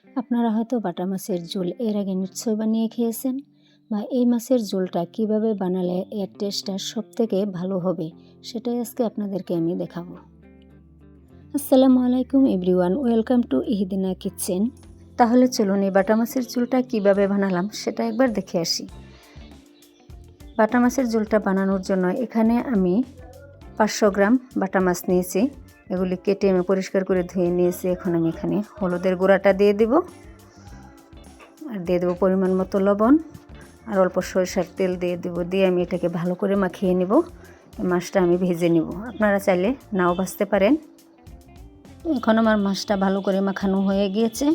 আপনারা হয়তো বাটা মাছের ঝোল এর আগে নিশ্চয়ই বানিয়ে খেয়েছেন, বা এই মাছের ঝোলটা কিভাবে বানালে এর টেস্টটা সবথেকে ভালো হবে সেটাই আজকে আপনাদেরকে আমি দেখাবো। আসসালামু আলাইকুম এভরিওয়ান, ওয়েলকাম টু ইহিদিনা কিচেন। তাহলে চলুন এই বাটা মাছের ঝোলটা কিভাবে বানালাম সেটা একবার দেখে আসি। বাটা মাছের ঝোলটা বানানোর জন্য এখানে আমি 500 গ্রাম বাটা মাছ নিয়েছি। এগুলি কেটে আমি পরিষ্কার করে ধুয়ে নিয়েছি। এখন আমি এখানে হলুদের গুঁড়াটা দিয়ে দিব, আর দিয়ে দেবো পরিমাণ মতো লবণ, আর অল্প সরিষার তেল দিয়ে দেবো। দিয়ে আমি এটাকে ভালো করে মাখিয়ে নিব। মাছটা আমি ভেজে নিব, আপনারা চাইলে নাও ভাজতে পারেন। এখন আমার মাছটা ভালো করে মাখানো হয়ে গিয়েছে,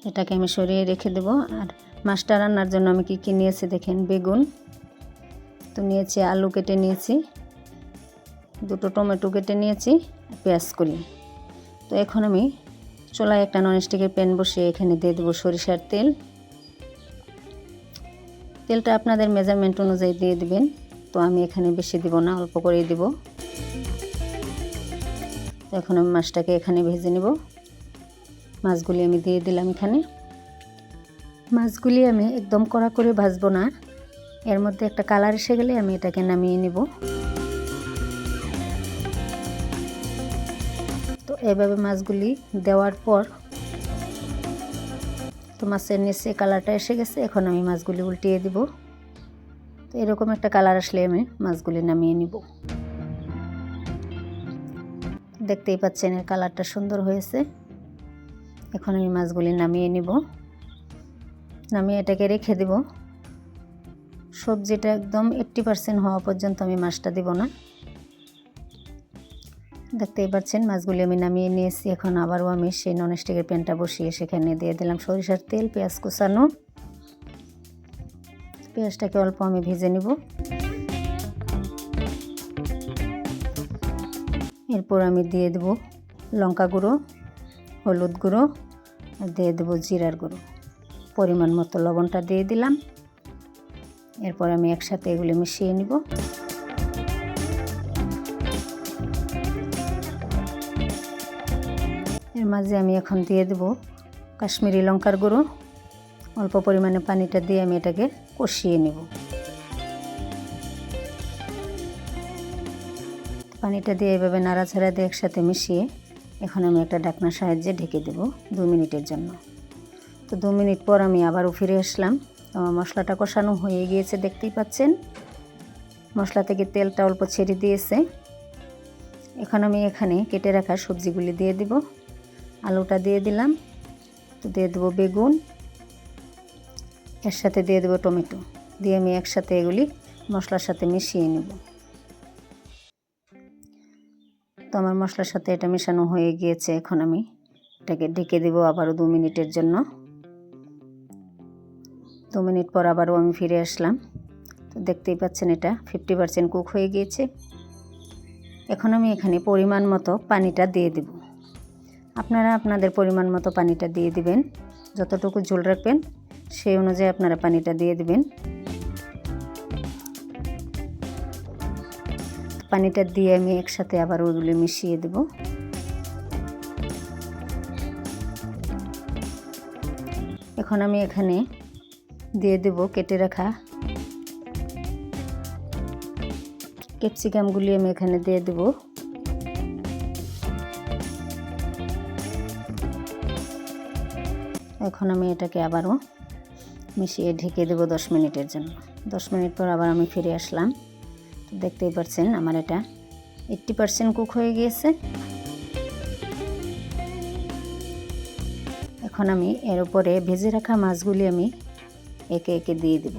এটাকে আমি সরিয়ে রেখে দেব। আর মাছটা রান্নার জন্য আমি কী নিয়েছি দেখেন, বেগুন তো নিয়েছি, আলু কেটে নিয়েছি, দুটো টমেটো কেটে নিয়েছি, পেঁয়াজ কলি। তো এখন আমি চুলায় একটা ননস্টিকের প্যান বসিয়ে এখানে দিয়ে দেবো সরিষার তেল। তেলটা আপনাদের মেজারমেন্ট অনুযায়ী দিয়ে দিবেন, তো আমি এখানে বেশি দিব না, অল্প করেই দিব। তো এখন আমি মাছটাকে এখানে ভেজে নেব। মাছগুলি আমি দিয়ে দিলাম এখানে। মাছগুলি আমি একদম কড়া করে ভাজবো না, এর মধ্যে একটা কালার এসে গেলে আমি এটাকে নামিয়ে নেব। তো এভাবে মাছগুলি দেওয়ার পর তো মাছের নিচে কালারটা এসে গেছে, এখন আমি মাছগুলি উল্টিয়ে দিব। তো এরকম একটা কালার আসলে আমি মাছগুলি নামিয়ে নিব। দেখতেই পাচ্ছেন এর কালারটা সুন্দর হয়েছে। এখন আমি মাছগুলি নামিয়ে নিব, নামিয়ে এটাকে রেখে দেব। সবজিটা একদম 80% হওয়া পর্যন্ত আমি মাছটা দিব না। দেখতেই পাচ্ছেন মাছগুলি আমি নামিয়ে নিয়েছি। এখন আবারও আমি সেই ননস্টিকের প্যানটা বসিয়ে সেখানে দিয়ে দিলাম সরিষার তেল, পেঁয়াজ কুচানো। পেঁয়াজটাকে অল্প আমি ভেজে নিব। এরপর আমি দিয়ে দেব লঙ্কা গুঁড়ো, হলুদ গুঁড়ো, আর দিয়ে দেবো জিরার গুঁড়ো। পরিমাণ মতো লবণটা দিয়ে দিলাম। এরপর আমি একসাথে এগুলি মিশিয়ে নিব। এর মাঝে আমি এখন দিয়ে দেব কাশ্মীরি লঙ্কার গুঁড়ো। অল্প পরিমাণে পানিটা দিয়ে আমি এটাকে কষিয়ে নেব। পানিটা দিয়ে এভাবে নাড়াচাড়া দিয়ে একসাথে মিশিয়ে এখন আমি একটা ঢাকনার সাহায্যে ঢেকে দেব 2 মিনিটের জন্য। তো 2 মিনিট পর আমি আবারও ফিরে আসলাম। আমার মশলাটা কষানো হয়ে গিয়েছে, দেখতেই পাচ্ছেন মশলা থেকে তেলটা অল্প ছেড়ে দিয়েছে। এখন আমি এখানে কেটে রাখা সবজিগুলি দিয়ে দিব। আলুটা দিয়ে দিলাম, তো দিয়ে দেবো বেগুন, এর সাথে দিয়ে দেবো টমেটো। দিয়ে আমি একসাথে এগুলি মশলার সাথে মিশিয়ে নেব। তো আমার মশলার সাথে এটা মেশানো হয়ে গিয়েছে। এখন আমি এটাকে ঢেকে দেবো আবারও 2 মিনিটের জন্য। 2 মিনিট পর আবারও আমি ফিরে আসলাম। তো দেখতেই পাচ্ছেন এটা 50% কুক হয়ে গিয়েছে। এখন আমি এখানে পরিমাণ মতো পানিটা দিয়ে দেব। আপনারা আপনাদের পরিমাণ মতো পানিটা দিয়ে দিবেন, যতটুকু ঝোল রাখবেন সেই অনুযায়ী আপনারা পানিটা দিয়ে দিবেন। পানিটা দিয়ে আমি একসাথে আবার ওগুলো মিশিয়ে দেব। এখন আমি এখানে দিয়ে দেব কেটে রাখা ক্যাপসিকামগুলি, আমি এখানে দিয়ে দেব। এখন আমি এটাকে আবারও মিশিয়ে ঢেকে দেব 10 মিনিটের জন্য। 10 মিনিট পর আবার আমি ফিরে আসলাম। দেখতেই পাচ্ছেন আমার এটা 80% কুক হয়ে গিয়েছে। এখন আমি এর উপরে ভেজে রাখা মাছগুলি আমি একে একে দিয়ে দেব।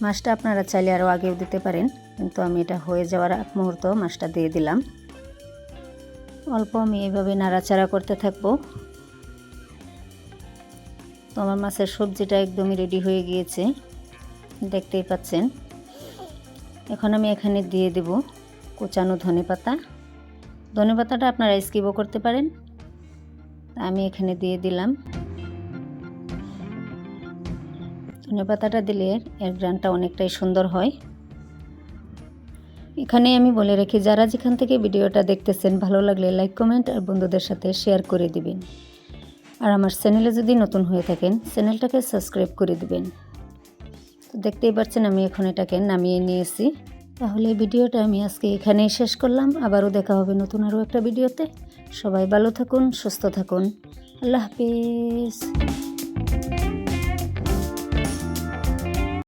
মাছটা আপনারা চাইলে আরও আগেও দিতে পারেন, কিন্তু আমি এটা হয়ে যাওয়ার আগ মুহূর্ত মাছটা দিয়ে দিলাম। অল্প আমি এইভাবে নাড়াচাড়া করতে থাকবো। তো আমার মাছের সবজিটা একদমই রেডি হয়ে গিয়েছে, দেখতেই পাচ্ছেন। এখন আমি এখানে দিয়ে দেব কুচানো ধনেপাতা। ধনেপাতাটা আপনারা স্কিপও করতে পারেন, আমি এখানে দিয়ে দিলাম। ধনেপাতাটা দিলে এর ঘ্রাণটা অনেকটাই সুন্দর হয়। এখানে আমি বলে রাখি, যারা যেখান থেকে ভিডিওটা দেখতেছেন ভালো লাগলে লাইক কমেন্ট আর বন্ধুদের সাথে শেয়ার করে দিবেন। আর আমার চ্যানেলে যদি নতুন হয়ে থাকেন চ্যানেলটাকে সাবস্ক্রাইব করে দিবেন। তো দেখতেই পাচ্ছেন আমি এখন এটাকে নামিয়ে নিয়েছি। তাহলে ভিডিওটা আমি আজকে এখানেই শেষ করলাম। আবারও দেখা হবে নতুন আরও একটা ভিডিওতে। সবাই ভালো থাকুন, সুস্থ থাকুন। আল্লাহ হাফেজ।